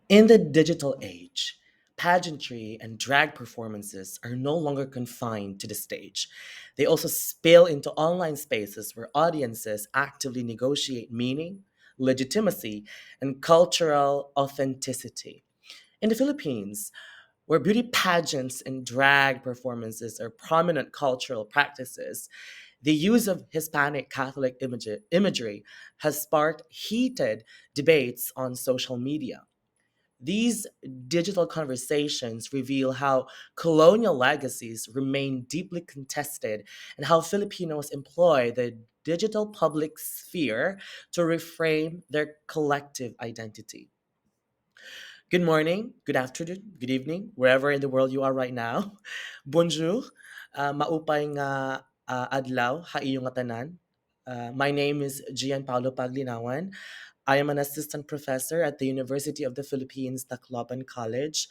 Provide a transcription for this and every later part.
In the digital age, pageantry and drag performances are no longer confined to the stage. They also spill into online spaces where audiences actively negotiate meaning, legitimacy, and cultural authenticity. In the Philippines, where beauty pageants and drag performances are prominent cultural practices, the use of Hispanic Catholic imagery has sparked heated debates on social media. These digital conversations reveal how colonial legacies remain deeply contested and how Filipinos employ the digital public sphere to reframe their collective identity. Good morning, good afternoon, good evening, wherever in the world you are right now. Bonjour, maupay nga adlaw, haiyong nga tanan. My name is Gian Paulo Paglinawan. I am an assistant professor at the University of the Philippines, Tacloban College,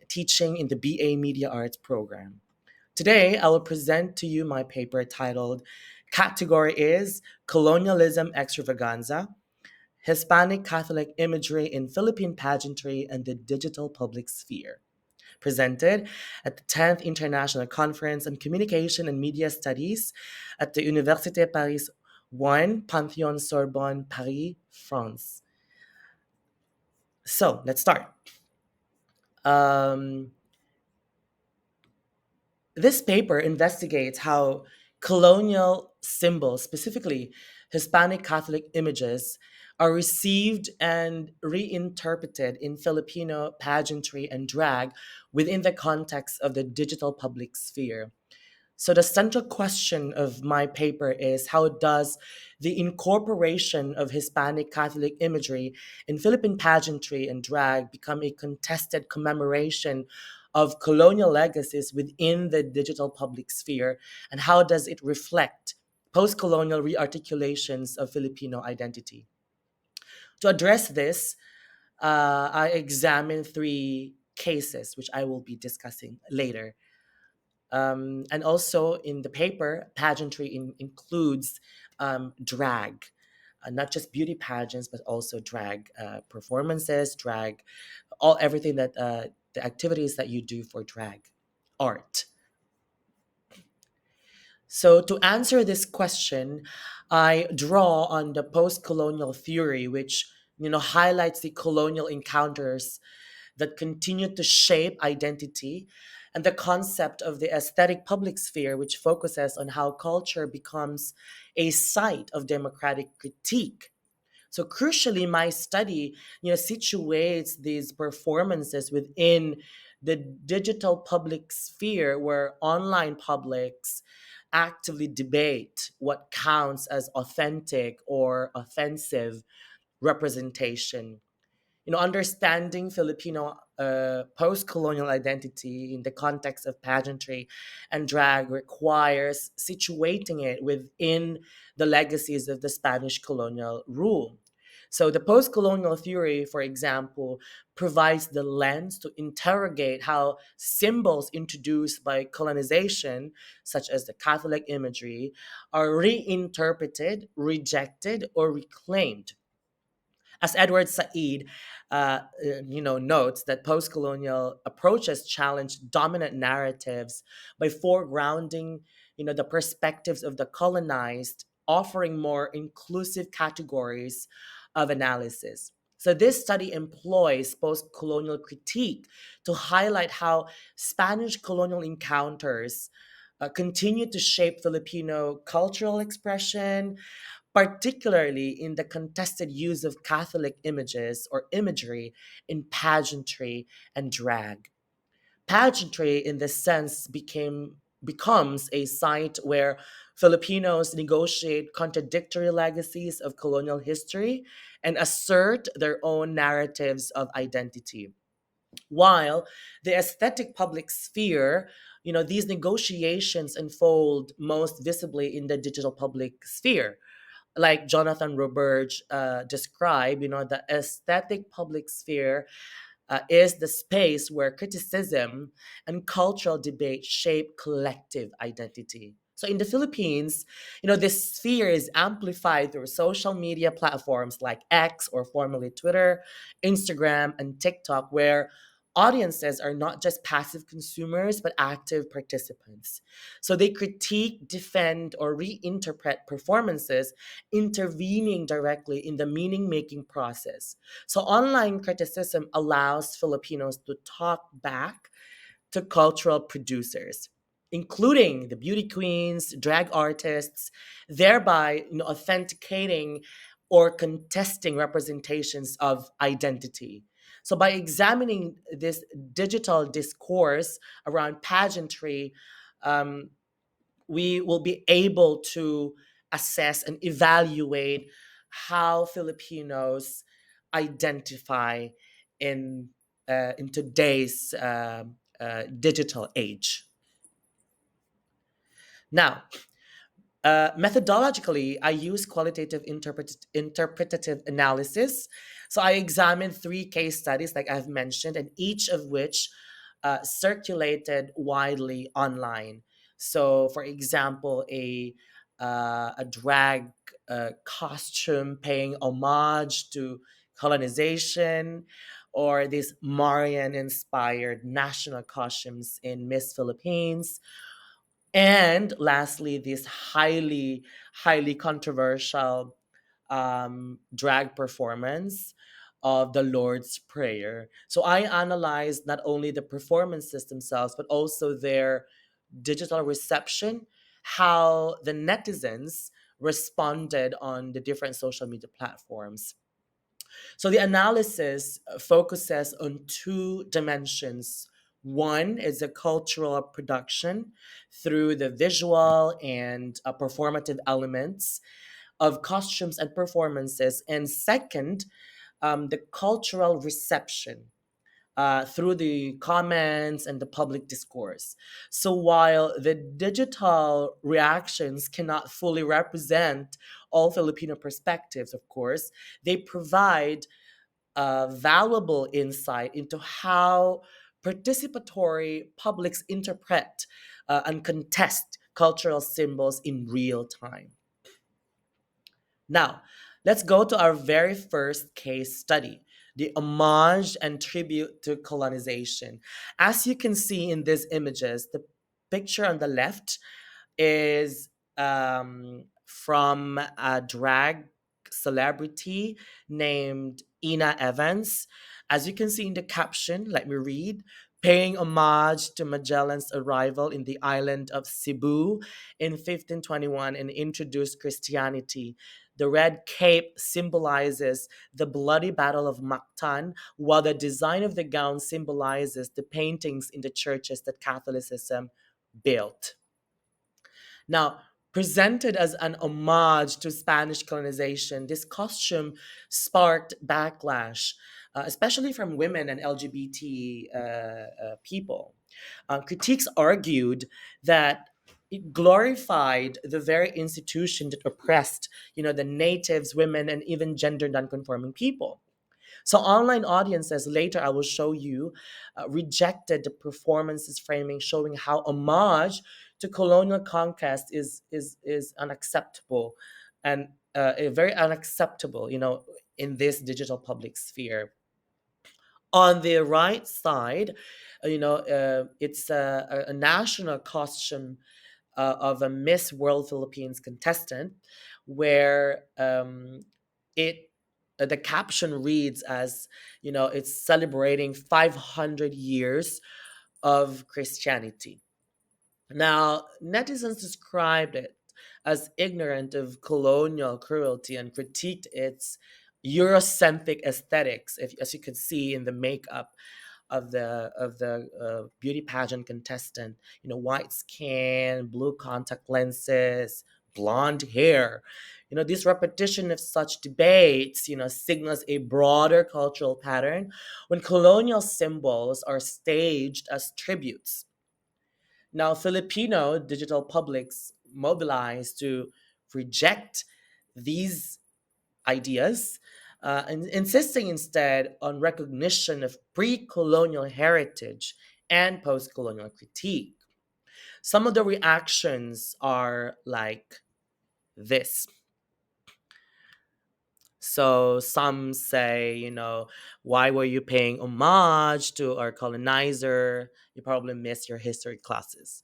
teaching in the BA Media Arts program. Today, I will present to you my paper titled Category is Colonialism Extravaganza, Hispanic Catholic Imagery in Philippine Pageantry and the Digital Public Sphere, presented at the 10th International Conference on Communication and Media Studies at the Université Paris 1, Pantheon Sorbonne, Paris, France. So let's start. Um, this paper investigates how colonial symbols, specifically Hispanic Catholic images, are received and reinterpreted in Filipino pageantry and drag within the context of the digital public sphere. So the central question of my paper is how does the incorporation of Hispanic Catholic imagery in Philippine pageantry and drag become a contested commemoration of colonial legacies within the digital public sphere, and how does it reflect post-colonial rearticulations of Filipino identity? To address this, I examined three cases, which I will be discussing later. And also in the paper, pageantry includes drag, not just beauty pageants, but also drag performances, drag, all everything that the activities that you do for drag art. So to answer this question, I draw on the post-colonial theory, which highlights the colonial encounters that continue to shape identity, and the concept of the aesthetic public sphere, which focuses on how culture becomes a site of democratic critique. So crucially, my study, situates these performances within the digital public sphere where online publics actively debate what counts as authentic or offensive representation. Understanding Filipino post-colonial identity in the context of pageantry and drag requires situating it within the legacies of the Spanish colonial rule. So the post-colonial theory, for example, provides the lens to interrogate how symbols introduced by colonization, such as the Catholic imagery, are reinterpreted, rejected, or reclaimed. As Edward Said, notes that post-colonial approaches challenge dominant narratives by foregrounding, the perspectives of the colonized, offering more inclusive categories of analysis. So this study employs post-colonial critique to highlight how Spanish colonial encounters continue to shape Filipino cultural expression, particularly in the contested use of Catholic images or imagery in pageantry and drag. Pageantry, in this sense, becomes a site where Filipinos negotiate contradictory legacies of colonial history and assert their own narratives of identity. While the aesthetic public sphere, these negotiations unfold most visibly in the digital public sphere, like Jonathan Roberge described. The aesthetic public sphere is the space where criticism and cultural debate shape collective identity. So in the Philippines, this sphere is amplified through social media platforms like X, or formerly Twitter, Instagram, and TikTok, where audiences are not just passive consumers but active participants. So they critique, defend, or reinterpret performances, intervening directly in the meaning-making process. So online criticism allows Filipinos to talk back to cultural producers, including the beauty queens, drag artists, thereby authenticating or contesting representations of identity. So, by examining this digital discourse around pageantry, um, we will be able to assess and evaluate how Filipinos identify in in today's digital age. Now, methodologically, I use qualitative interpretative analysis. So I examined three case studies, like I've mentioned, and each of which circulated widely online. So, for example, a drag costume paying homage to colonization, or these Marian inspired national costumes in Miss Philippines, and lastly, this highly controversial drag performance of the Lord's Prayer. So I analyzed not only the performances themselves, but also their digital reception, how the netizens responded on the different social media platforms. So the analysis focuses on two dimensions. One is the cultural production through the visual and performative elements of costumes and performances. And second, the cultural reception through the comments and the public discourse. So while the digital reactions cannot fully represent all Filipino perspectives, of course, they provide valuable insight into how participatory publics interpret and contest cultural symbols in real time. Now, let's go to our very first case study, the homage and tribute to colonization. As you can see in these images, the picture on the left is from a drag celebrity named Ina Evans. As you can see in the caption, let me read: paying homage to Magellan's arrival in the island of Cebu in 1521 and introduced Christianity. The red cape symbolizes the bloody Battle of Mactan, while the design of the gown symbolizes the paintings in the churches that Catholicism built. Now, presented as an homage to Spanish colonization, this costume sparked backlash, especially from women and LGBT people. Critiques argued that it glorified the very institution that oppressed, the natives, women, and even gender nonconforming people. So online audiences, later I will show you, rejected the performance's framing, showing how homage to colonial conquest is unacceptable, and very unacceptable, in this digital public sphere. On the right side, it's a national costume of a Miss World Philippines contestant, where it the caption reads as, it's celebrating 500 years of Christianity. Now, netizens described it as ignorant of colonial cruelty and critiqued its Eurocentric aesthetics, as you could see in the makeup of the beauty pageant contestant. White skin, blue contact lenses, blonde hair. This repetition of such debates, signals a broader cultural pattern when colonial symbols are staged as tributes. Now, Filipino digital publics mobilized to reject these ideas, and insisting instead on recognition of pre colonial heritage and post colonial critique. Some of the reactions are like this. So some say, why were you paying homage to our colonizer? You probably missed your history classes.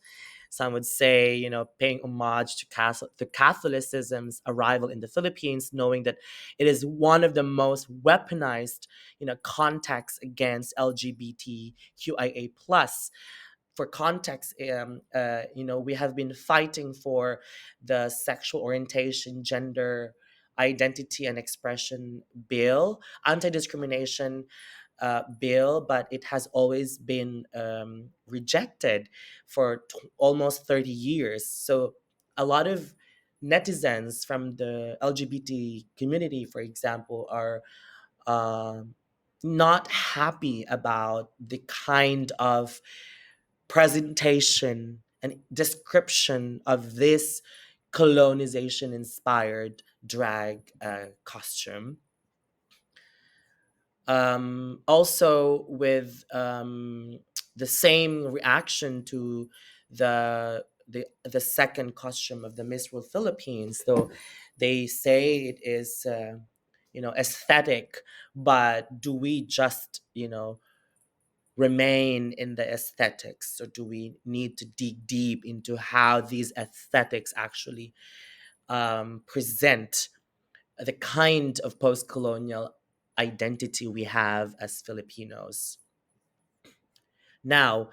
Some would say, paying homage to Catholicism's arrival in the Philippines, knowing that it is one of the most weaponized, contexts against LGBTQIA plus. For context, we have been fighting for the sexual orientation, gender identity and expression bill, anti-discrimination bill, but it has always been rejected for almost 30 years. So a lot of netizens from the LGBT community, for example, are um not happy about the kind of presentation and description of this colonization inspired drag costume. Also, with the same reaction to the second costume of the Miss World Philippines, though they say it is aesthetic, but do we just remain in the aesthetics, or do we need to dig deep into how these aesthetics actually present the kind of post-colonial identity we have as Filipinos? Now,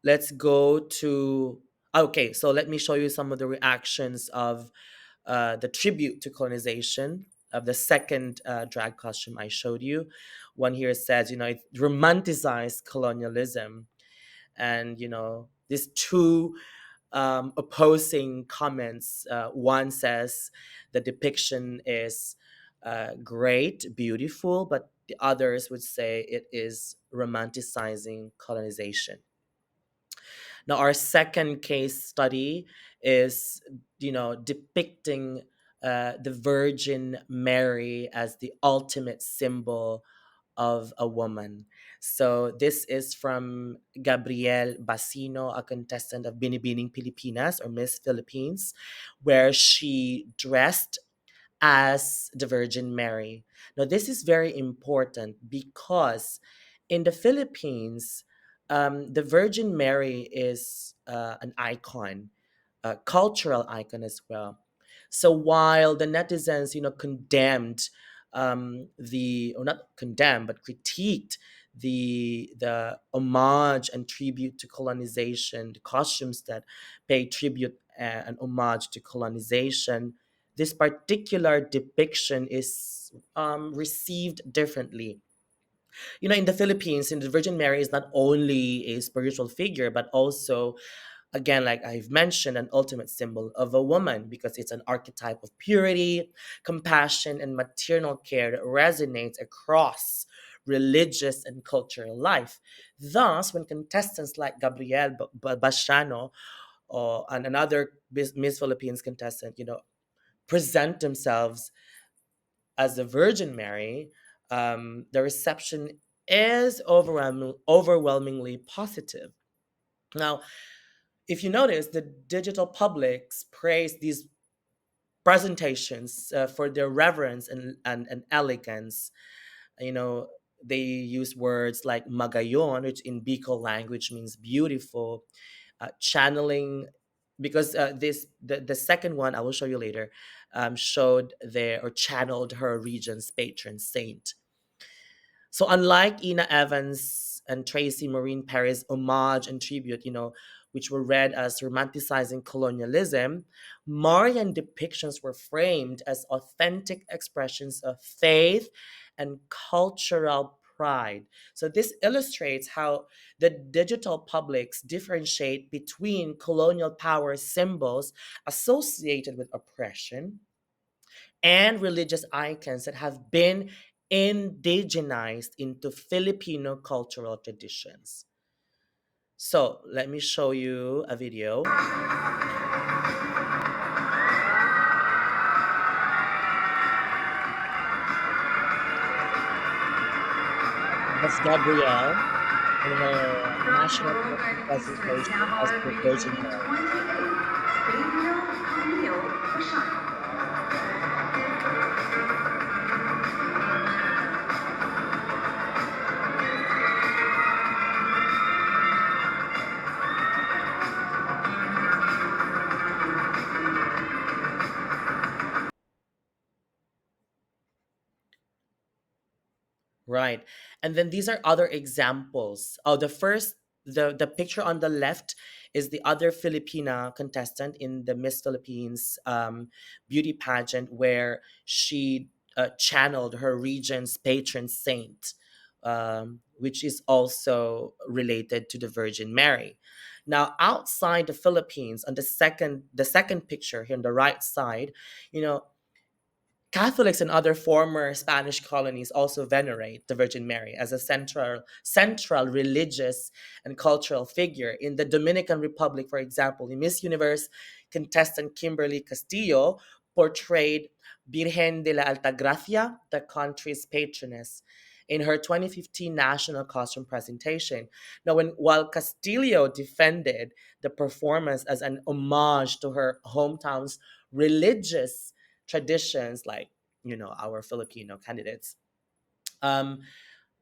let's go to okay, so let me show you some of the reactions of the tribute to colonization of the second drag costume I showed you. One here says, it romanticized colonialism, and these two opposing comments. One says the depiction is great, beautiful, but the others would say it is romanticizing colonization. Now, our second case study is, depicting the Virgin Mary as the ultimate symbol of a woman. So this is from Gabrielle Basino, a contestant of Binibining Pilipinas or Miss Philippines, where she dressed as the Virgin Mary. Now, this is very important because in the Philippines, the Virgin Mary is an icon, a cultural icon as well. So while the netizens, condemned or not condemned, but critiqued the homage and tribute to colonization, the costumes that pay tribute and homage to colonization, this particular depiction is received differently. In the Philippines, in the Virgin Mary is not only a spiritual figure, but also, again, like I've mentioned, an ultimate symbol of a woman because it's an archetype of purity, compassion, and maternal care that resonates across religious and cultural life. Thus, when contestants like Gabrielle Bashano and another Miss Philippines contestant, present themselves as the Virgin Mary, the reception is overwhelmingly positive. Now, if you notice, the digital publics praise these presentations for their reverence and elegance. You know, they use words like magayon, which in Bicol language means beautiful, channeling, because the second one I will show you later showed their or channeled her region's patron saint. So unlike Ina Evans and Tracy Maureen Perry's homage and tribute, which were read as romanticizing colonialism, Marian depictions were framed as authentic expressions of faith and cultural pride. So this illustrates how the digital publics differentiate between colonial power symbols associated with oppression and religious icons that have been indigenized into Filipino cultural traditions. So let me show you a video. That's Gabrielle. in her national costume Program is ready presentation now as on the Virgin beginning Mary. 28. Colonial for shuttle. Right. And then these are other examples. Oh, the picture on the left is the other Filipina contestant in the Miss Philippines beauty pageant where she channeled her region's patron saint, which is also related to the Virgin Mary. Now, outside the Philippines, on the second picture here on the right side, you know, Catholics and other former Spanish colonies also venerate the Virgin Mary as a central religious and cultural figure. In the Dominican Republic, for example, the Miss Universe contestant Kimberly Castillo portrayed Virgen de la Altagracia, the country's patroness, in her 2015 national costume presentation. Now, while Castillo defended the performance as an homage to her hometown's religious traditions, like our Filipino candidates, um,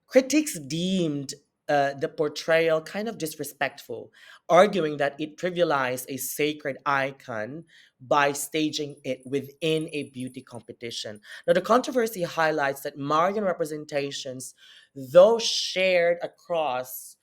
critics deemed the portrayal kind of disrespectful, arguing that it trivialized a sacred icon by staging it within a beauty competition. Now, the controversy highlights that Marian representations, though shared across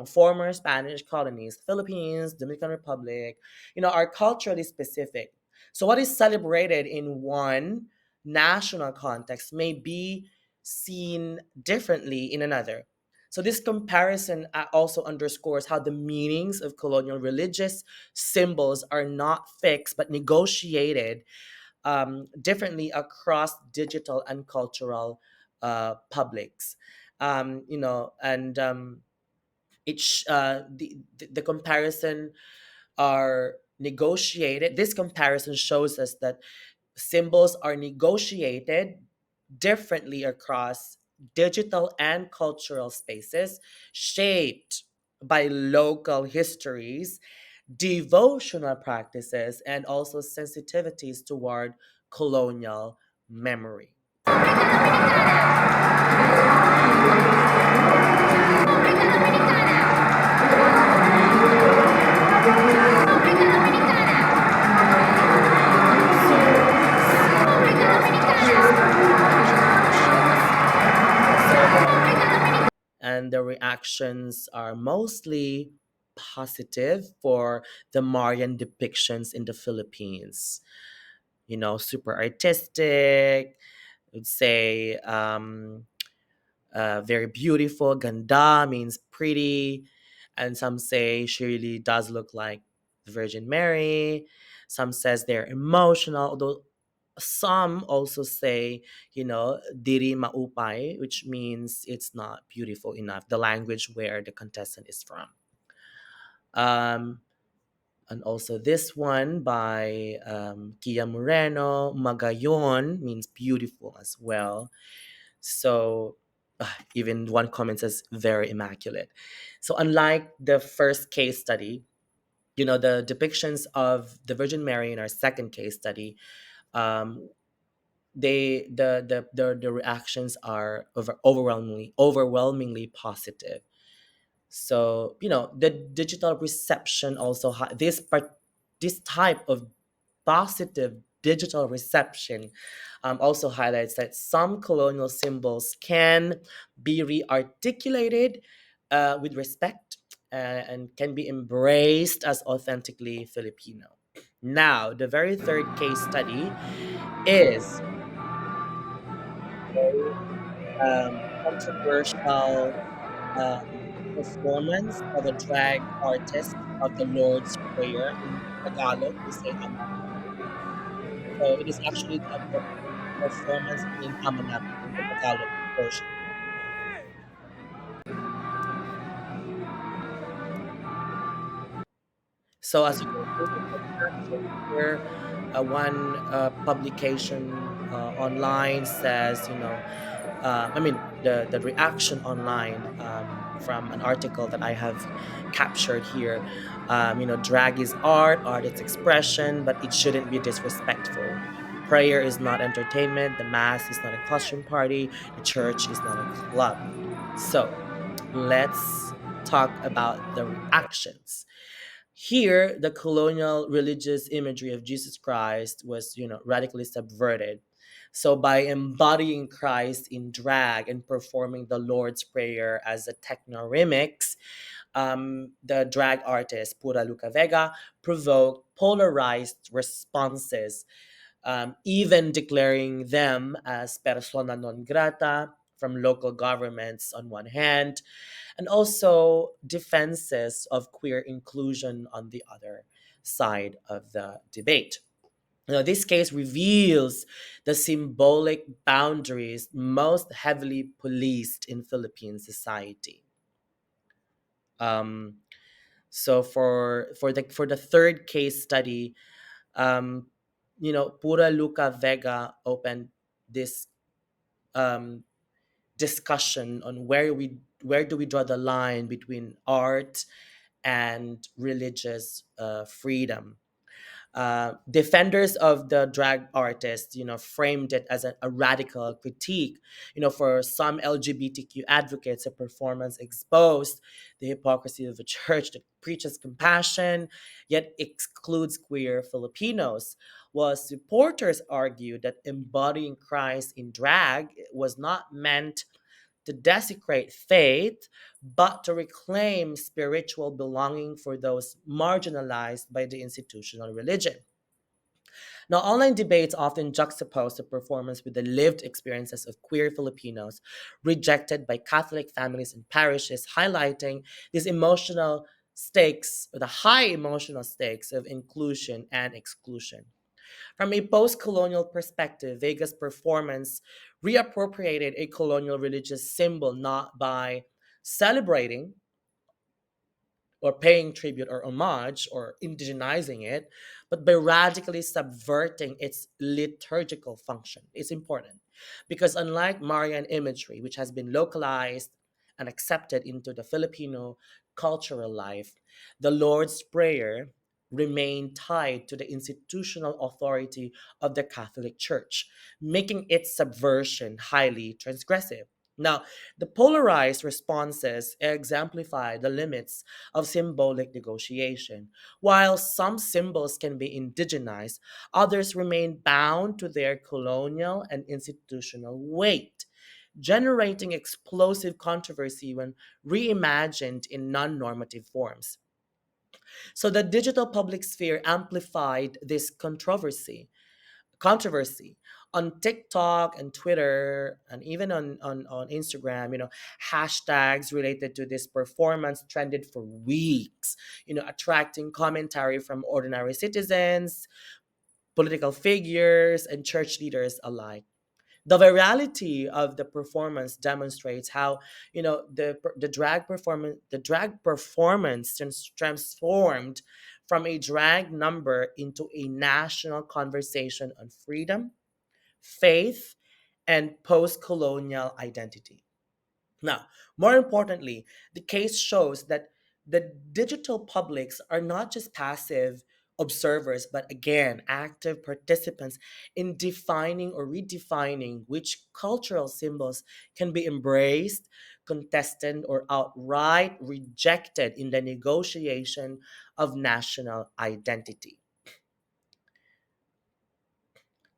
former Spanish colonies, Philippines, Dominican Republic, are culturally specific. So, what is celebrated in one national context may be seen differently in another. So, this comparison also underscores how the meanings of colonial religious symbols are not fixed but negotiated differently across digital and cultural publics. And the comparison are negotiated. This comparison shows us that symbols are negotiated differently across digital and cultural spaces, shaped by local histories, devotional practices, and also sensitivities toward colonial memory. So these presentation depictions, and the reactions are mostly positive for the Marian depictions in the Philippines. Super artistic, I would say very beautiful. Ganda means pretty. And some say she really does look like the Virgin Mary. Some says they're emotional, although some also say, diri maupay, which means it's not beautiful enough, the language where the contestant is from. Um, and also this one by Kia Moreno, Magayon means beautiful as well. So even one comment says very immaculate. So unlike the first case study, the depictions of the Virgin Mary in our second case study, um, the reactions are overwhelmingly positive. So the digital reception also this type of positive digital reception also highlights that some colonial symbols can be re-articulated with respect and can be embraced as authentically Filipino. Now, the very third case study is controversial performance of a drag artist of the Lord's Prayer. In Tagalog, we say Amanapi. So it is actually the performance in Amanapi in the Tagalog version. So as you can see in the caption here, one publication online says, I mean, the reaction online from an article that I have captured here. Drag is art, art is expression, but it shouldn't be disrespectful. Prayer is not entertainment. The mass is not a costume party. The church is not a club. So let's talk about the reactions. Here, the colonial religious imagery of Jesus Christ was, radically subverted. So by embodying Christ in drag and performing the Lord's Prayer as a techno remix, the drag artist Pura Luca Vega provoked polarized responses, even declaring them as persona non grata from local governments on one hand, and also defenses of queer inclusion on the other side of the debate. This case reveals the symbolic boundaries most heavily policed in Philippine society. Um, so for the third case study, um, Pura Luca Vega opened this um, discussion on where do we draw the line between art and religious freedom. Defenders of the drag artist, framed it as a radical critique. For some LGBTQ advocates, a performance exposed the hypocrisy of a church that preaches compassion yet excludes queer Filipinos. While supporters argued that embodying Christ in drag was not meant to desecrate faith, but to reclaim spiritual belonging for those marginalized by the institutional religion. Now, online debates often juxtapose the performance with the lived experiences of queer Filipinos rejected by Catholic families and parishes, highlighting these emotional stakes, or the high emotional stakes of inclusion and exclusion. From a post colonial perspective, Vega's performance reappropriated a colonial religious symbol not by celebrating or paying tribute or homage or indigenizing it, but by radically subverting its liturgical function. It's important because, unlike Marian imagery, which has been localized and accepted into the Filipino cultural life, the Lord's Prayer remained tied to the institutional authority of the Catholic Church, making its subversion highly transgressive. Now, the polarized responses exemplify the limits of symbolic negotiation. While some symbols can be indigenized, others remain bound to their colonial and institutional weight, generating explosive controversy when reimagined in non normative forms. So the digital public sphere amplified this controversy on TikTok and Twitter and even on Instagram. Hashtags related to this performance trended for weeks, attracting commentary from ordinary citizens, political figures, and church leaders alike. The virality of the performance demonstrates how, the drag performance transformed from a drag number into a national conversation on freedom, faith, and post-colonial identity. Now, more importantly, the case shows that the digital publics are not just passive observers, but again, active participants in defining or redefining which cultural symbols can be embraced, contested, or outright rejected in the negotiation of national identity.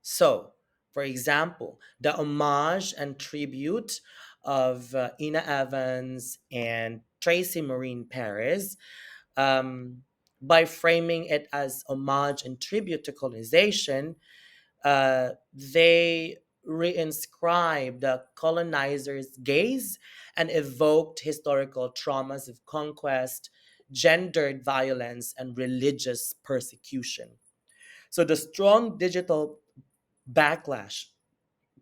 So, for example, the homage and tribute of Ina Evans and Tracy Maureen Perez, by framing it as homage and tribute to colonization, they reinscribed the colonizer's gaze and evoked historical traumas of conquest, gendered violence, and religious persecution. So the strong digital backlash,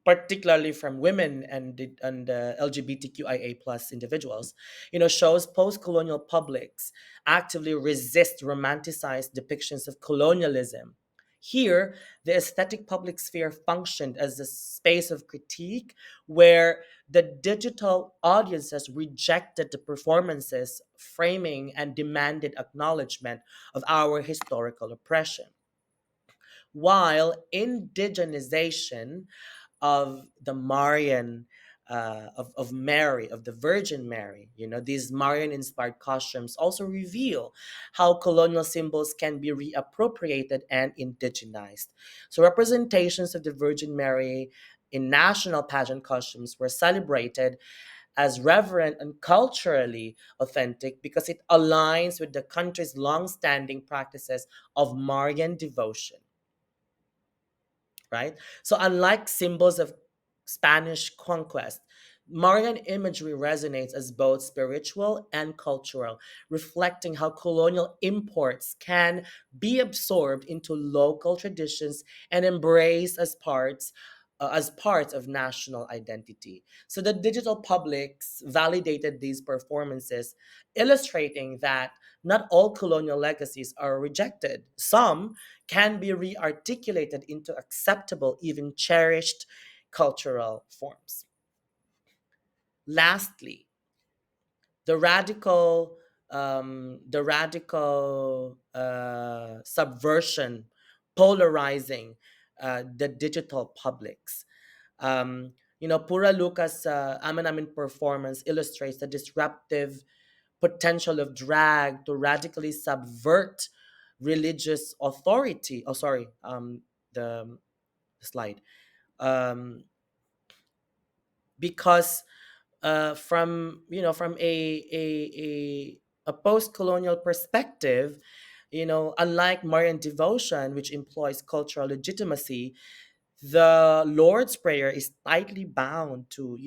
particularly from women and LGBTQIA plus individuals, shows post-colonial publics actively resist romanticized depictions of colonialism, Here, the aesthetic public sphere functioned as a space of critique where the digital audiences rejected the performances, framing, and demanded acknowledgement of our historical oppression. While indigenization of the Marian, of Mary, of the Virgin Mary. These Marian inspired costumes also reveal how colonial symbols can be reappropriated and indigenized. So, representations of the Virgin Mary in national pageant costumes were celebrated as reverent and culturally authentic because it aligns with the country's long-standing practices of Marian devotion, right? So, unlike symbols of Spanish conquest, Marian imagery resonates as both spiritual and cultural, reflecting how colonial imports can be absorbed into local traditions and embraced as parts of national identity. So the digital publics validated these performances, illustrating that not all colonial legacies are rejected. Some can be rearticulated into acceptable, even cherished cultural forms. Lastly, the radical subversion, polarizing the digital publics. Pura Lucas' Amin performance illustrates the disruptive potential of drag to radically subvert religious authority. Oh, sorry, the slide. Um, because from a post-colonial perspective, unlike Marian devotion, which employs cultural legitimacy, the Lord's Prayer is tightly bound to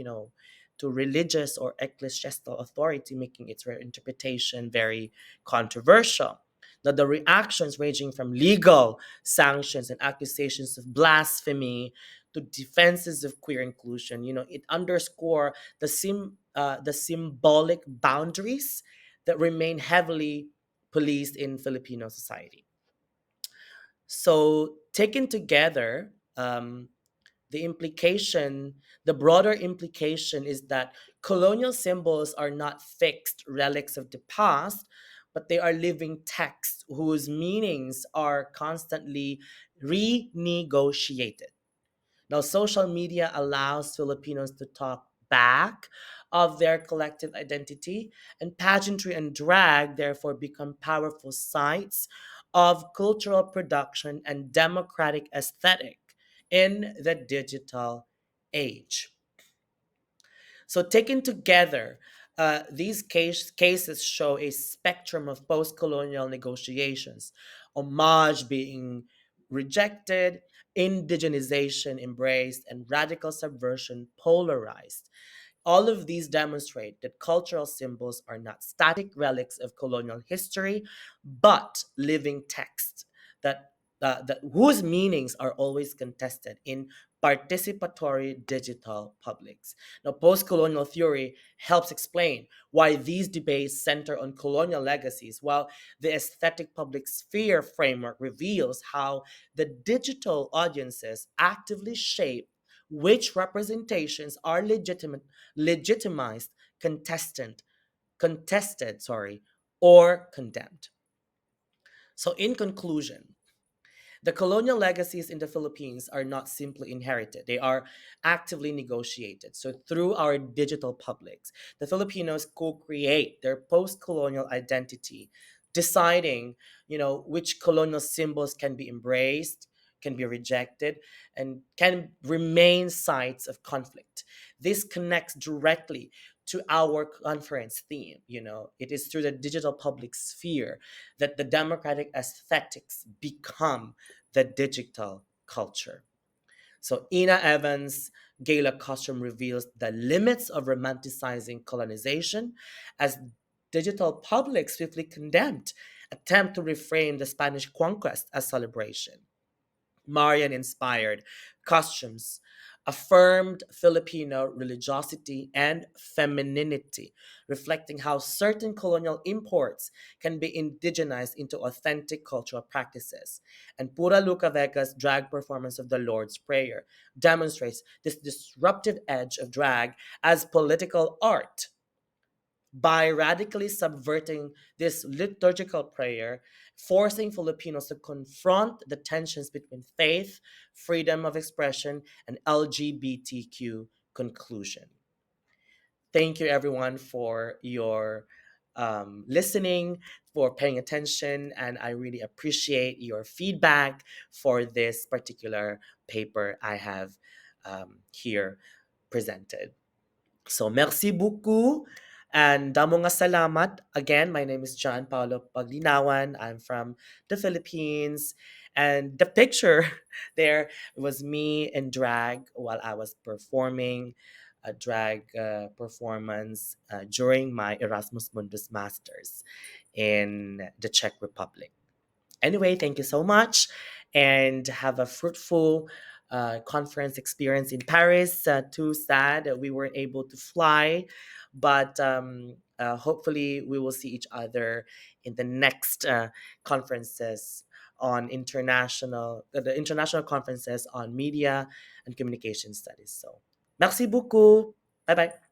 religious or ecclesiastical authority, making its interpretation very controversial. Now, the reactions ranging from legal sanctions and accusations of blasphemy to defenses of queer inclusion, it underscore the symbolic boundaries that remain heavily policed in Filipino society. So, taken together, the broader implication is that colonial symbols are not fixed relics of the past, but they are living texts whose meanings are constantly renegotiated. Now, social media allows Filipinos to talk back of their collective identity, and pageantry and drag therefore become powerful sites of cultural production and democratic aesthetic in the digital age. So, taken together, these cases show a spectrum of post colonial negotiations, homage being rejected, indigenization embraced, and radical subversion polarized. All of these demonstrate that cultural symbols are not static relics of colonial history, but living texts that whose meanings are always contested in participatory digital publics. Now, post-colonial theory helps explain why these debates center on colonial legacies, while the aesthetic public sphere framework reveals how the digital audiences actively shape which representations are legitimized, contested, or condemned. So, in conclusion, the colonial legacies in the Philippines are not simply inherited, they are actively negotiated. So, through our digital publics, the Filipinos co create their post colonial identity, deciding, which colonial symbols can be embraced, can be rejected, and can remain sites of conflict. This connects directly to our conference theme. It is through the digital public sphere that the democratic aesthetics become the digital culture. So Ina Evans' gala costume reveals the limits of romanticizing colonization as digital public swiftly condemned attempt to reframe the Spanish conquest as celebration. Marian inspired costumes affirmed Filipino religiosity and femininity, reflecting how certain colonial imports can be indigenized into authentic cultural practices. And Pura Luca Vega's drag performance of the Lord's Prayer demonstrates this disruptive edge of drag as political art. By radically subverting this liturgical prayer, forcing Filipinos to confront the tensions between faith, freedom of expression, and LGBTQ conclusion. Thank you, everyone, for your listening, for paying attention, and I really appreciate your feedback for this particular paper I have here presented. So, merci beaucoup. And damo nga salamat. Again, my name is John Paulo Paglinawan. I'm from the Philippines. And the picture there was me in drag while I was performing a drag performance during my Erasmus Mundus Masters in the Czech Republic. Anyway, thank you so much and have a fruitful conference experience in Paris. Too sad that we weren't able to fly, but hopefully we will see each other in the next conferences on the international conferences on media and communication studies. So, merci beaucoup. Bye bye.